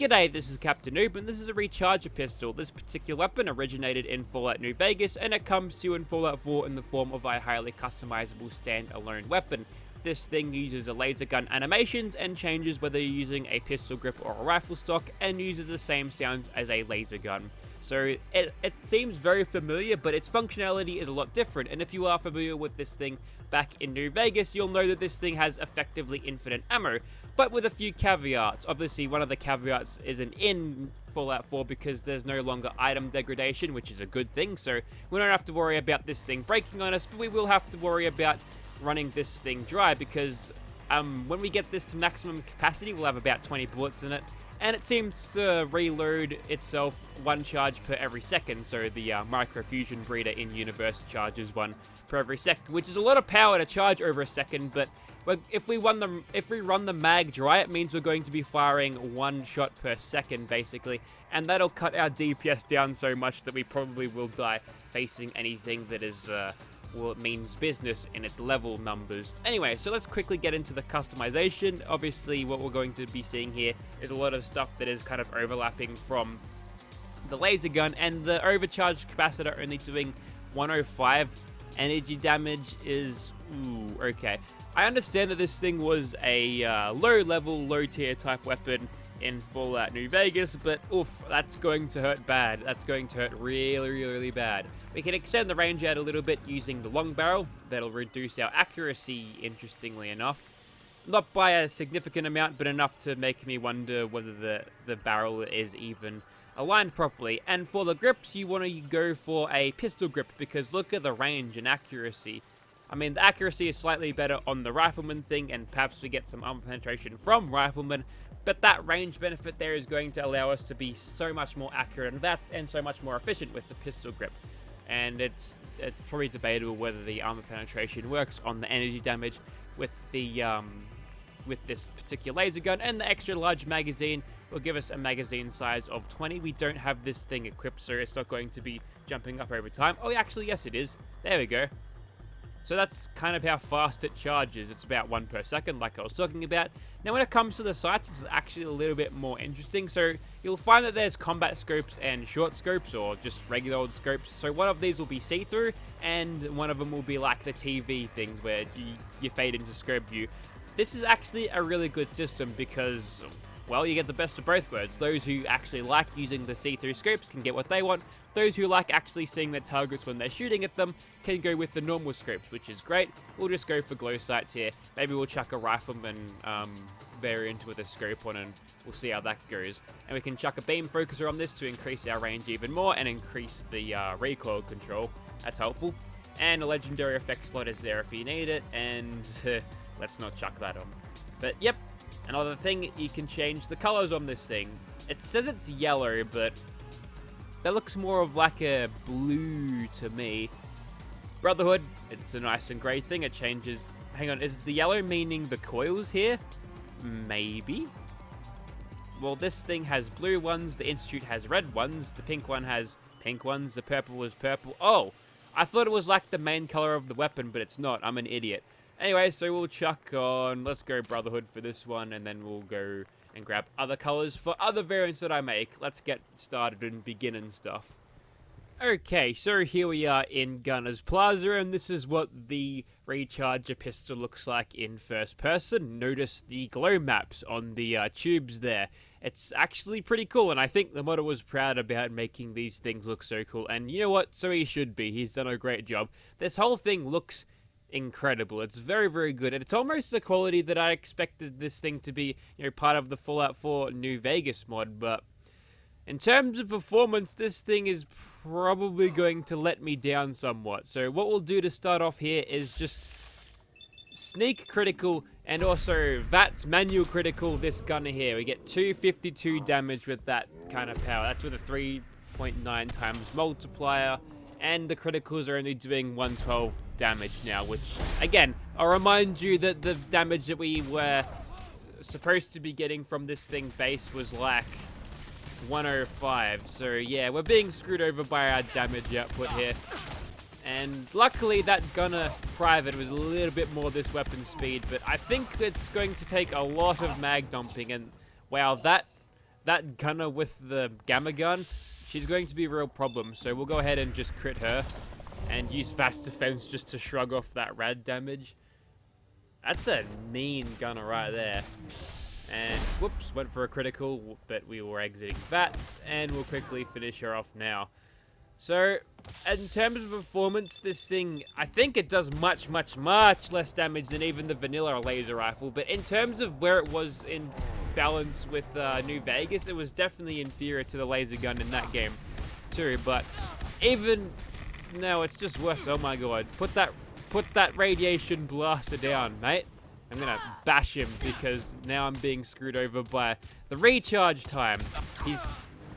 G'day, this is Captainoob, and this is a recharger pistol. This particular weapon originated in Fallout New Vegas, and it comes to you in Fallout 4 in the form of a highly customizable standalone weapon. This thing uses a laser gun animations and changes whether you're using a pistol grip or a rifle stock, and uses the same sounds as a laser gun. So it seems very familiar, but its functionality is a lot different, and if you are familiar with this thing back in New Vegas, you'll know that this thing has effectively infinite ammo, but with a few caveats. Obviously, one of the caveats isn't in Fallout 4 because there's no longer item degradation, which is a good thing, so we don't have to worry about this thing breaking on us, but we will have to worry about running this thing dry because when we get this to maximum capacity, we'll have about 20 bullets in it, and it seems to reload itself one charge per every second, so the microfusion breeder in universe charges one per every second, which is a lot of power to charge over a second, but if we run the mag dry, it means we're going to be firing one shot per second, basically, and that'll cut our DPS down so much that we probably will die facing anything that is, well, it means business in its level numbers. Anyway, so let's quickly get into the customization. Obviously, what we're going to be seeing here is a lot of stuff that is kind of overlapping from the laser gun, and the overcharged capacitor only doing 105 energy damage is, okay. I understand that this thing was a low-level, low-tier type weapon in Fallout New Vegas, but oof, that's going to hurt bad. That's going to hurt really, really, really bad. We can extend the range out a little bit using the long barrel. That'll reduce our accuracy, interestingly enough. Not by a significant amount, but enough to make me wonder whether the barrel is even aligned properly. And for the grips, you want to go for a pistol grip, because look at the range and accuracy. I mean, the accuracy is slightly better on the rifleman thing, and perhaps we get some armor penetration from rifleman, but that range benefit there is going to allow us to be so much more accurate on that, and so much more efficient with the pistol grip. And it's probably debatable whether the armor penetration works on the energy damage with the with this particular laser gun, and the extra large magazine will give us a magazine size of 20. We don't have this thing equipped, so it's not going to be jumping up over time. Oh, actually, yes, it is. There we go. So that's kind of how fast it charges. It's about 1 per second, like I was talking about. Now, when it comes to the sights, it's actually a little bit more interesting. So you'll find that there's combat scopes and short scopes, or just regular old scopes. So one of these will be see-through, and one of them will be like the TV things where you fade into scope view. This is actually a really good system because, well, you get the best of both worlds. Those who actually like using the see-through scopes can get what they want. Those who like actually seeing their targets when they're shooting at them can go with the normal scopes, which is great. We'll just go for glow sights here. Maybe we'll chuck a rifleman variant with a scope on, and we'll see how that goes. And we can chuck a beam focuser on this to increase our range even more and increase the recoil control. That's helpful. And a legendary effect slot is there if you need it, and let's not chuck that on. But yep. Another thing, you can change the colors on this thing. It says it's yellow, but that looks more of like a blue to me. Brotherhood, it's a nice and grey thing. It changes. Hang on, is the yellow meaning the coils here? Maybe. Well, this thing has blue ones. The Institute has red ones. The pink one has pink ones. The purple is purple. Oh, I thought it was like the main color of the weapon, but it's not. I'm an idiot. Anyway, so we'll chuck on, let's go Brotherhood for this one, and then we'll go and grab other colors for other variants that I make. Let's get started and begin and stuff. Okay, so here we are in Gunner's Plaza, and this is what the recharger pistol looks like in first person. Notice the glow maps on the tubes there. It's actually pretty cool, and I think the modder was proud about making these things look so cool. And you know what? So he should be. He's done a great job. This whole thing looks incredible. It's very, very good, and it's almost the quality that I expected this thing to be, you know, part of the Fallout 4 New Vegas mod. But in terms of performance, this thing is probably going to let me down somewhat. So what we'll do to start off here is just sneak critical and also VATS manual critical this gunner here. We get 252 damage with that kind of power. That's with a 3.9 times multiplier, and the criticals are only doing 112 damage now, which, again, I'll remind you that the damage that we were supposed to be getting from this thing base was like 105. So yeah, we're being screwed over by our damage output here. And luckily that gunner private was a little bit more this weapon speed, but I think it's going to take a lot of mag dumping, and wow, that that gunner with the gamma gun, she's going to be a real problem. So we'll go ahead and just crit her and use Vast Defense just to shrug off that rad damage. That's a mean gunner right there. And whoops, went for a critical, but we were exiting VATS, and we'll quickly finish her off now. So, in terms of performance, this thing, I think it does much less damage than even the vanilla laser rifle, but in terms of where it was in balance with New Vegas, it was definitely inferior to the laser gun in that game too, but even now it's just worse. Oh my god, put that radiation blaster down, mate. I'm gonna bash him because now I'm being screwed over by the recharge time.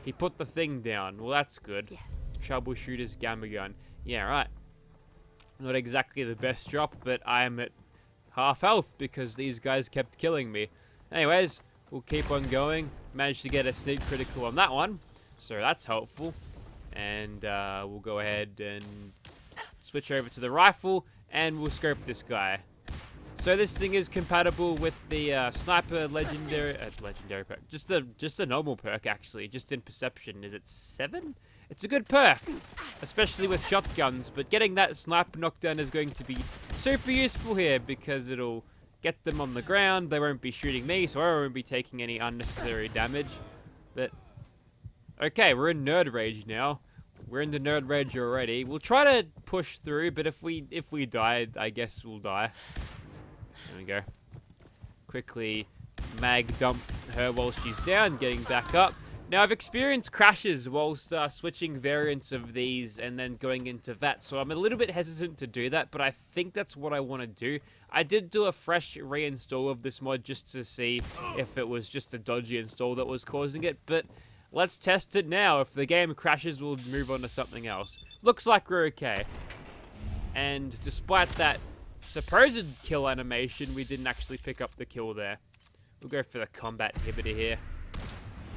He put the thing down. Well, that's good. Yes. Troubleshooter's gamma gun. Yeah, right. Not exactly the best drop, but I am at half health because these guys kept killing me. Anyways, we'll keep on going. Managed to get a sneak critical on that one, so that's helpful. And we'll go ahead and switch over to the rifle, and we'll scope this guy. So this thing is compatible with the sniper legendary perk. Just a normal perk actually, just in perception. Is it 7? It's a good perk, especially with shotguns. But getting that sniper knockdown is going to be super useful here because it'll get them on the ground. They won't be shooting me, so I won't be taking any unnecessary damage. But okay, we're in nerd rage now. We're in the nerd rage already. We'll try to push through, but if we die, I guess we'll die. There we go. Quickly mag dump her while she's down, getting back up. Now, I've experienced crashes whilst switching variants of these and then going into VAT, so I'm a little bit hesitant to do that, but I think that's what I want to do. I did do a fresh reinstall of this mod just to see if it was just a dodgy install that was causing it, but let's test it now. If the game crashes, we'll move on to something else. Looks like we're okay. And despite that supposed kill animation, we didn't actually pick up the kill there. We'll go for the combat inhibitor here.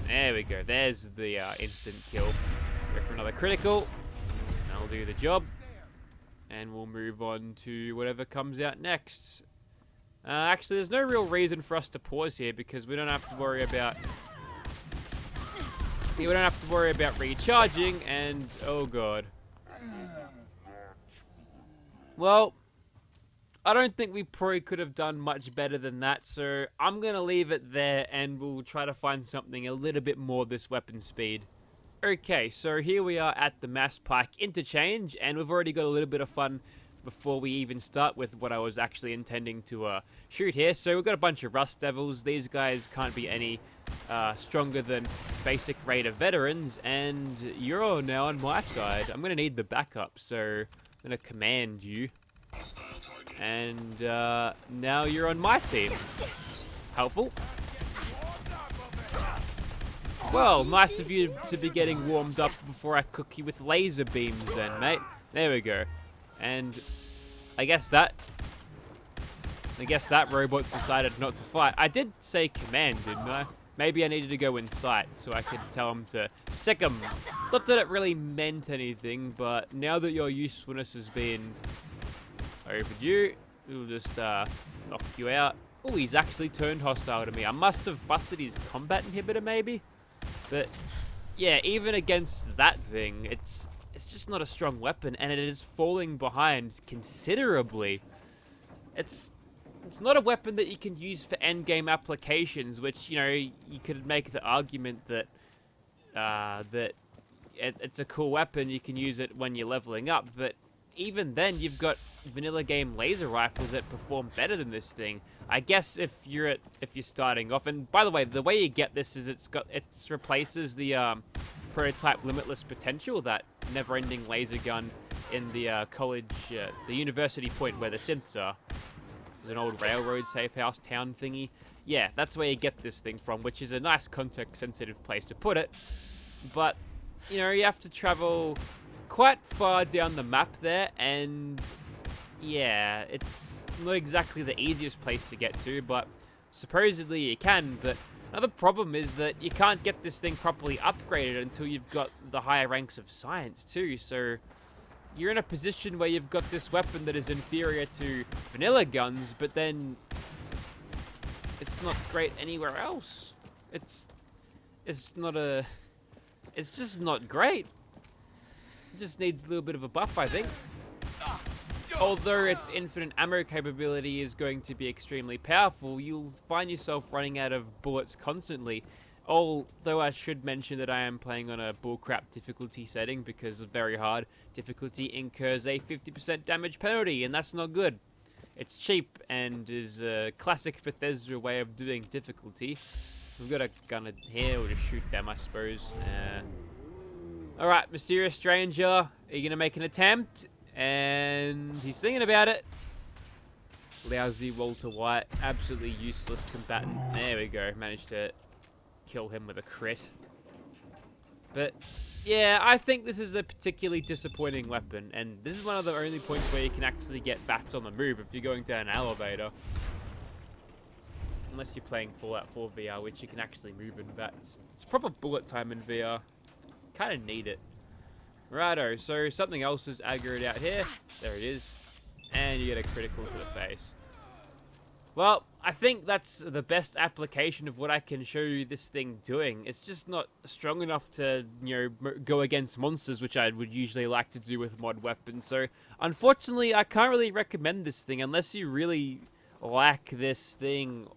There we go. There's the instant kill. Go for another critical. That'll do the job. And we'll move on to whatever comes out next. Actually, there's no real reason for us to pause here because we don't have to worry about... we don't have to worry about recharging and... oh god. Well, I don't think we probably could have done much better than that, so I'm going to leave it there and we'll try to find something a little bit more this weapon speed. Okay, so here we are at the Mass Pike interchange, and we've already got a little bit of fun before we even start with what I was actually intending to shoot here. So we've got a bunch of Rust Devils. These guys can't be any stronger than basic Raider veterans, and you're now on my side. I'm going to need the backup, so I'm going to command you. And now you're on my team. Helpful. Well, nice of you to be getting warmed up before I cook you with laser beams then, mate. There we go. And I guess that robot's decided not to fight. I did say command, didn't I? Maybe I needed to go in sight so I could tell him to sick him. Not that it really meant anything, but now that your usefulness has been overdue, we'll just knock you out. Oh, he's actually turned hostile to me. I must have busted his combat inhibitor, maybe? But, yeah, even against that thing, it's just not a strong weapon, and it is falling behind considerably. It's not a weapon that you can use for endgame applications, which, you know, you could make the argument that it's a cool weapon, you can use it when you're leveling up, but even then, you've got vanilla game laser rifles that perform better than this thing. I guess if you're starting off, and by the way, the way you get this is it replaces the prototype limitless potential, that never-ending laser gun in the the university point where the synths are. There's an old railroad safe house town thingy. Yeah, that's where you get this thing from, which is a nice context-sensitive place to put it. But you know, you have to travel quite far down the map there, and yeah, it's not exactly the easiest place to get to, but supposedly you can. But another problem is that you can't get this thing properly upgraded until you've got the higher ranks of science too, so you're in a position where you've got this weapon that is inferior to vanilla guns, but then it's not great anywhere else. it's not a... It's just not great. It just needs a little bit of a buff, I think. Although its infinite ammo capability is going to be extremely powerful, you'll find yourself running out of bullets constantly. Although I should mention that I am playing on a bullcrap difficulty setting because very hard difficulty incurs a 50% damage penalty, and that's not good. It's cheap and is a classic Bethesda way of doing difficulty. We've got a gun in here, we'll just shoot them, I suppose. Alright, mysterious stranger, are you going to make an attempt? And he's thinking about it. Lousy Walter White, absolutely useless combatant. There we go, managed to kill him with a crit. But yeah, I think this is a particularly disappointing weapon, and this is one of the only points where you can actually get VATS on the move if you're going down an elevator. Unless you're playing Fallout 4 VR, which you can actually move in VATS. It's proper bullet time in VR. Kind of need it. Righto, so something else is aggroed out here. There it is. And you get a critical to the face. Well, I think that's the best application of what I can show you this thing doing. It's just not strong enough to, you know, go against monsters, which I would usually like to do with mod weapons. So, unfortunately, I can't really recommend this thing unless you really like this thing,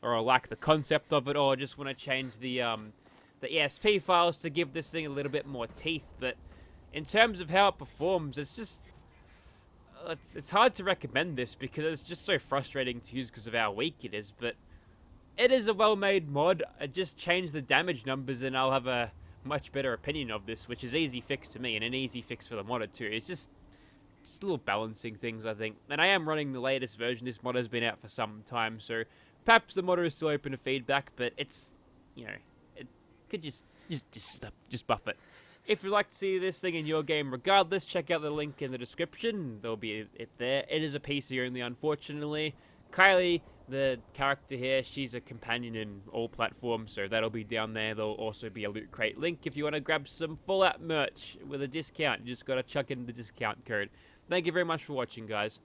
or like the concept of it, or just want to change the ESP files to give this thing a little bit more teeth. But in terms of how it performs, it's just... It's hard to recommend this because it's just so frustrating to use because of how weak it is, but it is a well-made mod. I just change the damage numbers and I'll have a much better opinion of this, which is easy fix to me and an easy fix for the modder too. It's just little balancing things, I think. And I am running the latest version. This mod has been out for some time, so perhaps the modder is still open to feedback, but it's, you know, it could just buff it. If you'd like to see this thing in your game regardless, check out the link in the description. There'll be it there. It is a PC only, unfortunately. Kylie, the character here, she's a companion in all platforms, so that'll be down there. There'll also be a loot crate link if you want to grab some Fallout merch with a discount. You just got to chuck in the discount code. Thank you very much for watching, guys.